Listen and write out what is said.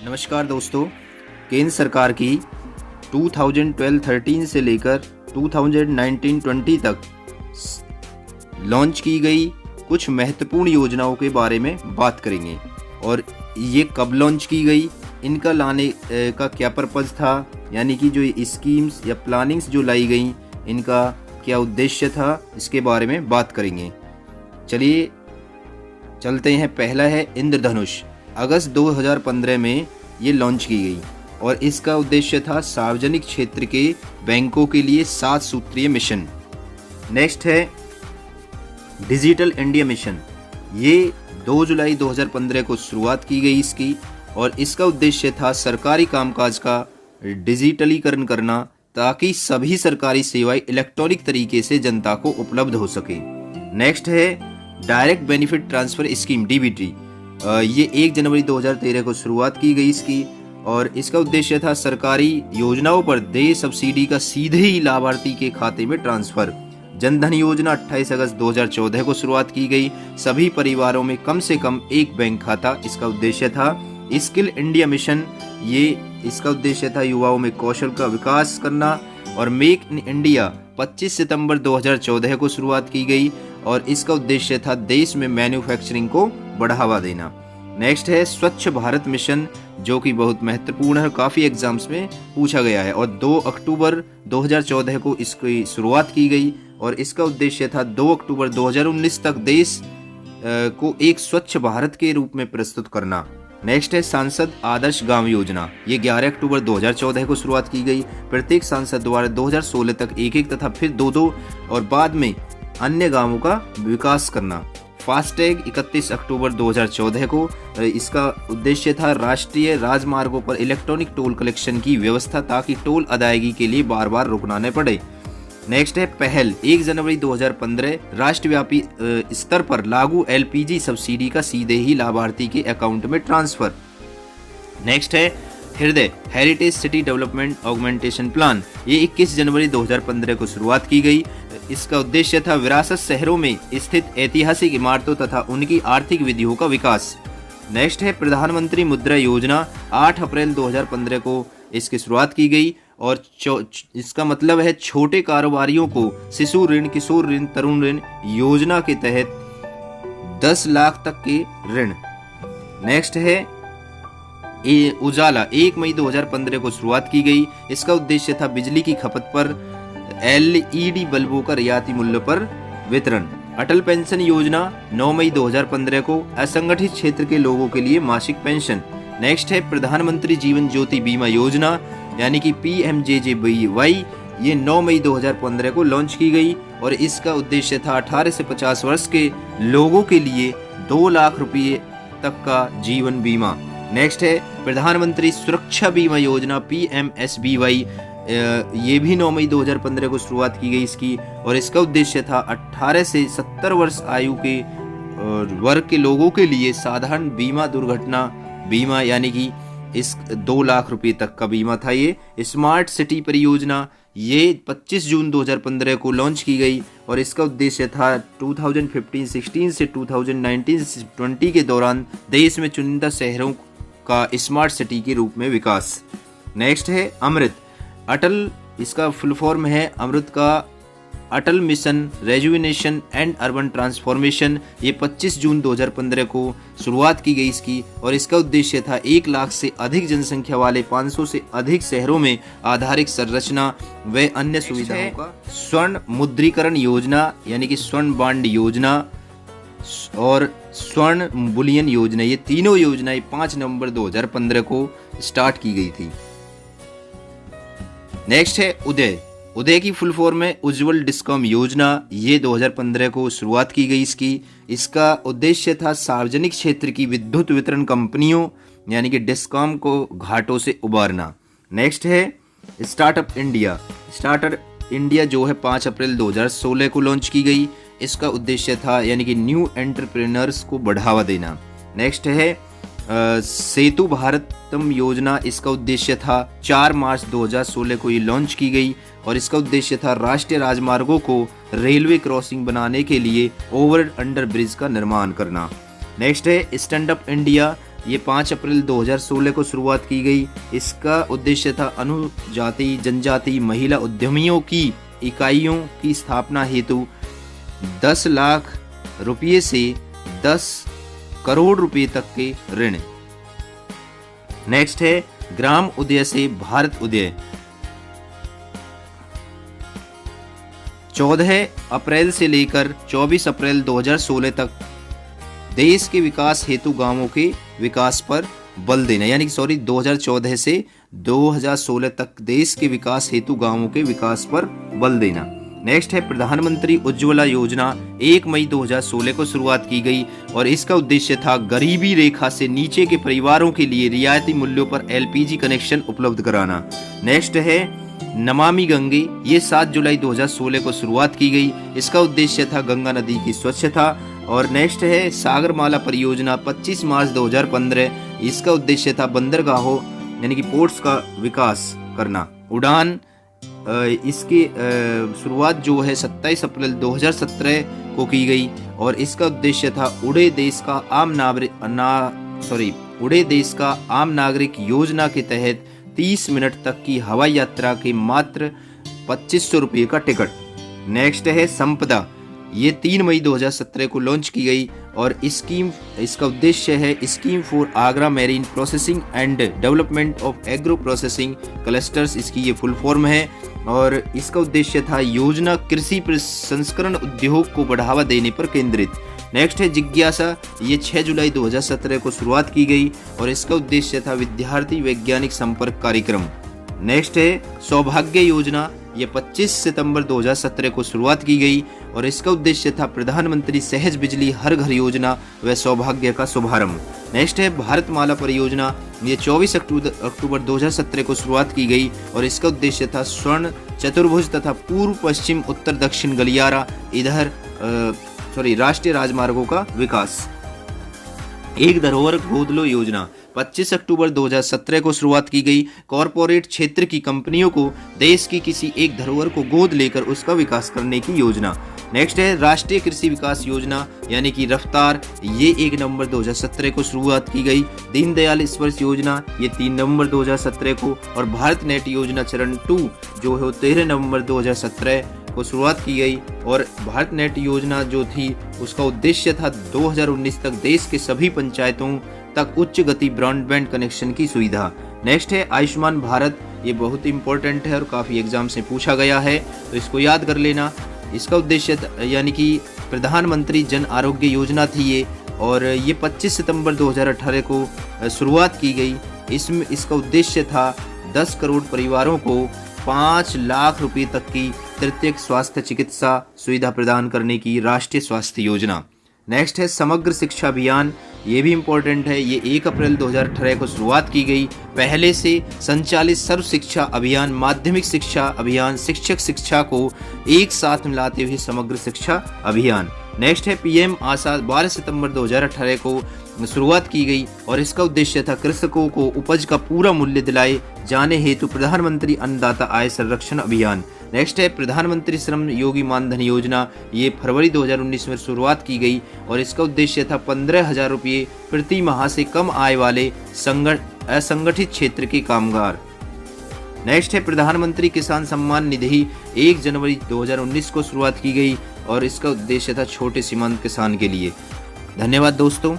नमस्कार दोस्तों, केंद्र सरकार की 2012-13 से लेकर 2019-20 तक लॉन्च की गई कुछ महत्वपूर्ण योजनाओं के बारे में बात करेंगे। और ये कब लॉन्च की गई, इनका लाने का क्या पर्पज़ था, यानी कि जो स्कीम्स या प्लानिंग्स जो लाई गई इनका क्या उद्देश्य था, इसके बारे में बात करेंगे। चलिए चलते हैं। पहला है इंद्रधनुष। अगस्त 2015 में ये लॉन्च की गई और इसका उद्देश्य था सार्वजनिक क्षेत्र के बैंकों के लिए 7 सूत्रीय मिशन। नेक्स्ट है डिजिटल इंडिया मिशन। ये 2 जुलाई 2015 को शुरुआत की गई इसकी, और इसका उद्देश्य था सरकारी कामकाज का डिजिटलीकरण करना ताकि सभी सरकारी सेवाएं इलेक्ट्रॉनिक तरीके से जनता को उपलब्ध हो सके। नेक्स्ट है direct benefit transfer scheme DBT. ये 1 जनवरी 2013 को शुरुआत की गई इसकी, और इसका उद्देश्य था सरकारी योजनाओं पर देय सब्सिडी का सीधे ही लाभार्थी के खाते में ट्रांसफर। जनधन योजना 28 अगस्त 2014 को शुरुआत की गई। सभी परिवारों में कम से कम एक बैंक खाता, इसका उद्देश्य था। स्किल इंडिया मिशन, ये इसका उद्देश्य था युवाओं में कौशल का विकास करना। और मेक इन इंडिया 25 सितंबर 2014 को शुरुआत की गई और इसका उद्देश्य था देश में मैन्युफैक्चरिंग को बढ़ावा देना। नेक्स्ट है स्वच्छ भारत मिशन, जो कि बहुत महत्वपूर्ण है, काफ़ी एग्जाम्स में पूछा गया है। और 2 अक्टूबर 2014 को इसकी शुरुआत की गई और इसका उद्देश्य था 2 अक्टूबर 2019 तक देश को एक स्वच्छ भारत के रूप में प्रस्तुत करना। नेक्स्ट है सांसद आदर्श गांव योजना। ये 11 अक्टूबर 2014 को शुरुआत की गई। प्रत्येक सांसद द्वारा 2016 तक एक तथा फिर 2 और बाद में अन्य गांवों का विकास करना। फास्टैग 31 अक्टूबर 2014 को, इसका उद्देश्य था राष्ट्रीय राजमार्गों पर इलेक्ट्रॉनिक टोल कलेक्शन की व्यवस्था ताकि टोल अदायगी के लिए बार बार रुकना न पड़े। नेक्स्ट है पहल 1 जनवरी 2015 राष्ट्रव्यापी स्तर पर लागू एलपीजी सब्सिडी का सीधे ही लाभार्थी के अकाउंट में ट्रांसफर। नेक्स्ट है हृदय heritage city development augmentation plan. ये 21 जनवरी 2015 को शुरुआत की गई। इसका उद्देश्य था विरासत शहरों में स्थित ऐतिहासिक इमारतों तथा उनकी आर्थिक विधियों का विकास। नेक्स्ट है प्रधानमंत्री मुद्रा योजना। 8 अप्रैल 2015 को इसकी शुरुआत की गई और इसका मतलब है छोटे कारोबारियों को शिशु ऋण, किशोर ऋण, तरुण ऋण योजना के तहत 10 लाख तक के ऋण। नेक्स्ट है उजाला। 1 मई 2015 को शुरुआत की गई। इसका उद्देश्य था बिजली की खपत पर एलईडी बल्बों का रियायती मूल्य पर वितरण। अटल पेंशन योजना 9 मई 2015 को असंगठित क्षेत्र के लोगों के लिए मासिक पेंशन। नेक्स्ट है प्रधानमंत्री जीवन ज्योति बीमा योजना यानी कि PMJJBY। ये 9 मई 2015 को लॉन्च की गई और इसका उद्देश्य था 18 से 50 वर्ष के लोगों के लिए 2 लाख रुपये तक का जीवन बीमा। नेक्स्ट है प्रधानमंत्री सुरक्षा बीमा योजना PMSBY। ये भी 9 मई 2015 को शुरुआत की गई इसकी, और इसका उद्देश्य था 18 से 70 वर्ष आयु के वर्ग के लोगों के लिए साधारण बीमा दुर्घटना बीमा, यानी कि इस 2 लाख रुपए तक का बीमा था। ये स्मार्ट सिटी परियोजना, ये 25 जून 2015 को लॉन्च की गई और इसका उद्देश्य था 2015-16 से 2019-20 के दौरान देश में चुनिंदा शहरों का स्मार्ट सिटी के रूप में विकास। नेक्स्ट है अमृत अटल। इसका फुल फॉर्म है अमृत का Atal mission rejuvenation and urban transformation. ये 25 जून 2015 को शुरुआत की गई इसकी, और इसका उद्देश्य था 1 लाख से अधिक जनसंख्या वाले 500 से अधिक शहरों में आधारिक संरचना व अन्य सुविधाओं का स्वर्ण मुद्रीकरण योजना यानी कि स्वर्ण बॉन्ड योजना और स्वर्ण बुलियन योजना। ये तीनों योजनाएं 5 नवंबर 2015 को स्टार्ट की गई थी। नेक्स्ट है उदय। उदय की फुल फॉर्म है उज्जवल डिस्कॉम योजना। ये 2015 को शुरुआत की गई इसकी। इसका उद्देश्य था सार्वजनिक क्षेत्र की विद्युत वितरण कंपनियों यानी कि डिस्कॉम को घाटों से उबारना। नेक्स्ट है स्टार्टअप इंडिया। स्टार्टअप इंडिया जो है 5 अप्रैल 2016 को लॉन्च की गई। इसका उद्देश्य था यानी कि न्यू एंटरप्रेन्योर्स को बढ़ावा देना। नेक्स्ट है सेतु भारतम योजना। इसका उद्देश्य था 4 मार्च 2016 को ये लॉन्च की गई और इसका उद्देश्य था राष्ट्रीय राजमार्गों को रेलवे क्रॉसिंग बनाने के लिए ओवर अंडर ब्रिज का निर्माण करना। नेक्स्ट है स्टैंड अप इंडिया। ये 5 अप्रैल 2016 को शुरुआत की गई। इसका उद्देश्य था अनुजाति जनजाति महिला उद्यमियों की इकाइयों की स्थापना हेतु 10 लाख रुपये से 10 करोड़ रुपए तक के ऋण। नेक्स्ट है ग्राम उदय से भारत उदय। 14 अप्रैल से लेकर 24 अप्रैल 2016 तक देश के विकास हेतु गांवों के विकास पर बल देना, यानी कि 2014 से 2016 तक देश के विकास हेतु गांवों के विकास पर बल देना। नेक्स्ट है प्रधानमंत्री उज्ज्वला योजना। 1 मई 2016 को शुरुआत की गई और इसका उद्देश्य था गरीबी रेखा से नीचे के परिवारों के लिए रियायती मूल्यों पर LPG कनेक्शन उपलब्ध कराना। नेक्स्ट है नमामि गंगे। ये 7 जुलाई 2016 को शुरुआत की गई। इसका उद्देश्य था गंगा नदी की स्वच्छता। और नेक्स्ट है सागरमाला परियोजना 25 मार्च 2015। इसका उद्देश्य था बंदरगाहों यानी कि पोर्ट्स का विकास करना। उड़ान इसकी शुरुआत जो है 27 अप्रैल 2017 को की गई और इसका उद्देश्य था उड़े देश का आम नागरिक योजना के तहत 30 मिनट तक की हवाई यात्रा के मात्र 2500 रुपये का टिकट। नेक्स्ट है संपदा। ये 3 मई 2017 को लॉन्च की गई और इसका उद्देश्य है scheme for Agra marine processing and development of agro processing clusters, इसकी ये फुल फॉर्म है। और इसका उद्देश्य था योजना कृषि प्रसंस्करण उद्योग को बढ़ावा देने पर केंद्रित। नेक्स्ट है जिज्ञासा। ये 6 जुलाई 2017 को शुरुआत की गई और इसका उद्देश्य था विद्यार्थी वैज्ञानिक संपर्क कार्यक्रम। नेक्स्ट है सौभाग्य योजना। ये 25 सितंबर 2017 को शुरुआत की गई और इसका उद्देश्य था प्रधानमंत्री सहज बिजली हर घर योजना व सौभाग्य का शुभारंभ। नेक्स्ट है भारतमाला परियोजना। ये 24 अक्टूबर 2017 को शुरुआत की गई और इसका उद्देश्य था स्वर्ण चतुर्भुज तथा पूर्व पश्चिम उत्तर दक्षिण गलियारा राष्ट्रीय राजमार्गों का विकास। एक धरोहर गोद लो योजना 25 अक्टूबर 2017 को शुरुआत की गई। कॉरपोरेट क्षेत्र की कंपनियों को देश की किसी एक धरोहर को गोद लेकर उसका विकास करने की योजना। नेक्स्ट है राष्ट्रीय कृषि विकास योजना यानी कि रफ्तार। ये 1 नवंबर 2017 को शुरुआत की गई। दीनदयाल स्पर्श योजना ये 3 नवंबर 2017 को और भारत नेट योजना चरण 2 जो है 13 नवंबर 2017 को शुरुआत की गई। और भारत नेट योजना जो थी उसका उद्देश्य था 2019 तक देश के सभी पंचायतों तक उच्च गति ब्रॉडबैंड कनेक्शन की सुविधा। नेक्स्ट है आयुष्मान भारत। ये बहुत इंपॉर्टेंट है और काफ़ी एग्जाम से पूछा गया है तो इसको याद कर लेना। इसका उद्देश्य यानी कि प्रधानमंत्री जन आरोग्य योजना थी ये और ये 25 सितंबर 2018 को शुरुआत की गई। इसका उद्देश्य था 10 करोड़ परिवारों को 5 लाख रुपए तक की तृतीयक स्वास्थ्य चिकित्सा सुविधा प्रदान करने की राष्ट्रीय स्वास्थ्य योजना। नेक्स्ट है समग्र शिक्षा अभियान। ये भी इम्पोर्टेंट है। ये 1 अप्रैल 2018 को शुरुआत की गई। पहले से संचालित सर्व शिक्षा अभियान माध्यमिक शिक्षा अभियान शिक्षक शिक्षा को एक साथ मिलाते हुए समग्र शिक्षा अभियान। नेक्स्ट है PM आशा 12 सितंबर 2018 को शुरुआत की गई और इसका उद्देश्य था कृषकों को उपज का पूरा मूल्य दिलाए जाने हेतु प्रधानमंत्री अन्नदाता आय संरक्षण अभियान। नेक्स्ट है प्रधानमंत्री श्रम योगी मानधन योजना। ये फरवरी 2019 में शुरुआत की गई और इसका उद्देश्य था 15,000 रुपये प्रति माह से कम आय वाले असंगठित क्षेत्र के कामगार। नेक्स्ट है प्रधानमंत्री किसान सम्मान निधि। 1 जनवरी 2019 को शुरुआत की गई और इसका उद्देश्य था छोटे सीमांत किसान के लिए। धन्यवाद दोस्तों।